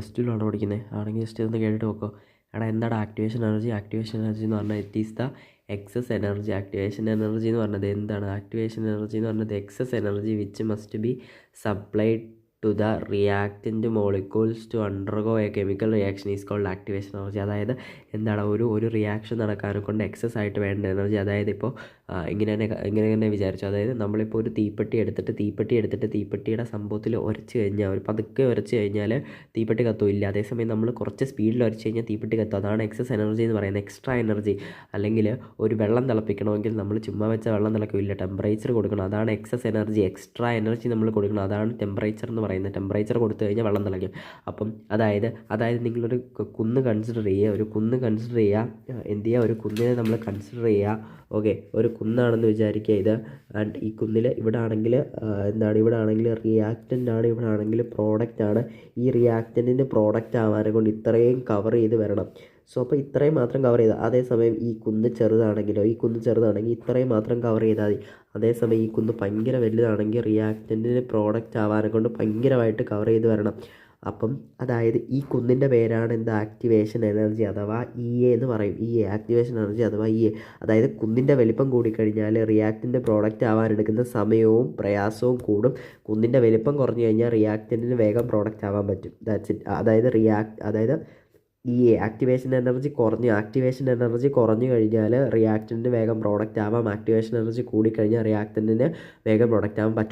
+2ലാണോ പഠിക്കുന്നത്? ആണെങ്കിൽ ജസ്റ്റ് ഒന്ന് കേട്ടിട്ട് നോക്കോ. എടാ എന്താണ് ആക്ടിവേഷൻ എനർജി? ആക്ടിവേഷൻ എനർജി എന്ന് പറഞ്ഞാൽ it is the excess energy. Activation energy എന്ന് പറഞ്ഞത് എന്താണ്? ആക്ടിവേഷൻ എനർജി എന്ന് പറഞ്ഞത് excess energy which must be supplied to the reactant molecules to undergo a chemical reaction is called activation energy. അതായത് എന്താണ്, ഒരു റിയാക്ഷൻ നടക്കാനെ കൊണ്ട് എക്സസ് ആയിട്ട് വേണ്ട എനർജി. അതായത് ഇപ്പോൾ ഇങ്ങനെ തന്നെ വിചാരിച്ചു. അതായത് നമ്മളിപ്പോൾ ഒരു തീപ്പെട്ടി എടുത്തിട്ട് തീപ്പെട്ടിയുടെ സംഭവത്തിൽ ഉരച്ച് കഴിഞ്ഞാൽ, ഒരു പതുക്കെ ഉരച്ച് കഴിഞ്ഞാൽ തീപ്പെട്ടി കത്തുമില്ല. അതേസമയം നമ്മൾ കുറച്ച് സ്പീഡിൽ ഉരച്ച് കഴിഞ്ഞാൽ തീപ്പെട്ടി കത്തും. അതാണ് എക്സസ് എനർജി എന്ന് പറയുന്നത്, എക്സ്ട്രാ എനർജി. അല്ലെങ്കിൽ ഒരു വെള്ളം തിളപ്പിക്കണമെങ്കിൽ നമ്മൾ ചുമ്മാ വെച്ച വെള്ളം തിളക്കില്ല, ടെമ്പറേച്ചർ കൊടുക്കണം. അതാണ് എക്സസ് എനർജി, എക്സ്ട്രാ എനർജി നമ്മൾ കൊടുക്കണം. അതാണ് ടെമ്പറേച്ചർ എന്ന് പറയുന്നത്. ടെമ്പറേച്ചർ കൊടുത്തു കഴിഞ്ഞാൽ വെള്ളം തിളയ്ക്കും. അപ്പം അതായത് നിങ്ങളൊരു കുന്ന് കൺസിഡർ ചെയ്യുക. ഒരു കുന്ന് കൺസിഡർ ചെയ്യുക. എന്ത് ചെയ്യുക? ഒരു കുന്നിനെ നമ്മൾ കൺസിഡർ ചെയ്യുക. ഓക്കെ, ഒരു കുന്നാണെന്ന് വിചാരിക്കുക ഇത്. ആൻഡ് ഈ കുന്നിൽ ഇവിടെ ആണെങ്കിൽ ഇവിടെ ആണെങ്കിൽ റിയാക്റ്റൻ്റ് ആണ്, ഇവിടെ ആണെങ്കിൽ പ്രോഡക്റ്റ് ആണ്. ഈ റിയാക്റ്റൻറ്റിൻ്റെ പ്രോഡക്റ്റ് ആവാനെ കൊണ്ട് ഇത്രയും കവർ ചെയ്ത് വരണം. സോ അപ്പോൾ ഇത്രയും മാത്രം കവർ ചെയ്താൽ, അതേസമയം ഈ കുന്ന് ചെറുതാണെങ്കിൽ ഇത്രയും മാത്രം കവർ ചെയ്താൽ മതി. അതേസമയം ഈ കുന്ന് ഭയങ്കര വലുതാണെങ്കിൽ റിയാക്റ്റൻറ്റിന് പ്രോഡക്റ്റ് ആവാനെ കൊണ്ട് ഭയങ്കരമായിട്ട് കവർ ചെയ്ത് വരണം. അപ്പം അതായത് ഈ കുന്നിൻ്റെ പേരാണ് എന്താ? ആക്ടിവേഷൻ എനർജി അഥവാ EA എന്ന് പറയും. ആക്ടിവേഷൻ എനർജി അഥവാ EA. അതായത് കുന്നിൻ്റെ വലിപ്പം കൂടിക്കഴിഞ്ഞാൽ റിയാക്റ്റൻ്റ് പ്രോഡക്റ്റ് ആവാൻ എടുക്കുന്ന സമയവും പ്രയാസവും കൂടും. കുന്നിൻ്റെ വലിപ്പം കുറഞ്ഞു കഴിഞ്ഞാൽ റിയാക്റ്റൻറ്റിന് വേഗം പ്രോഡക്റ്റ് ആവാൻ പറ്റും. That's it. അതായത് ആക്ടിവേഷൻ എനർജി കുറഞ്ഞു കഴിഞ്ഞാൽ റിയാക്റ്റൻറ്റിന് വേഗം പ്രോഡക്റ്റ് ആവാം. ആക്ടിവേഷൻ എനർജി കൂടിക്കഴിഞ്ഞാൽ റിയാക്റ്റൻറ്റിന് വേഗം പ്രോഡക്റ്റ് ആവാൻ പറ്റും.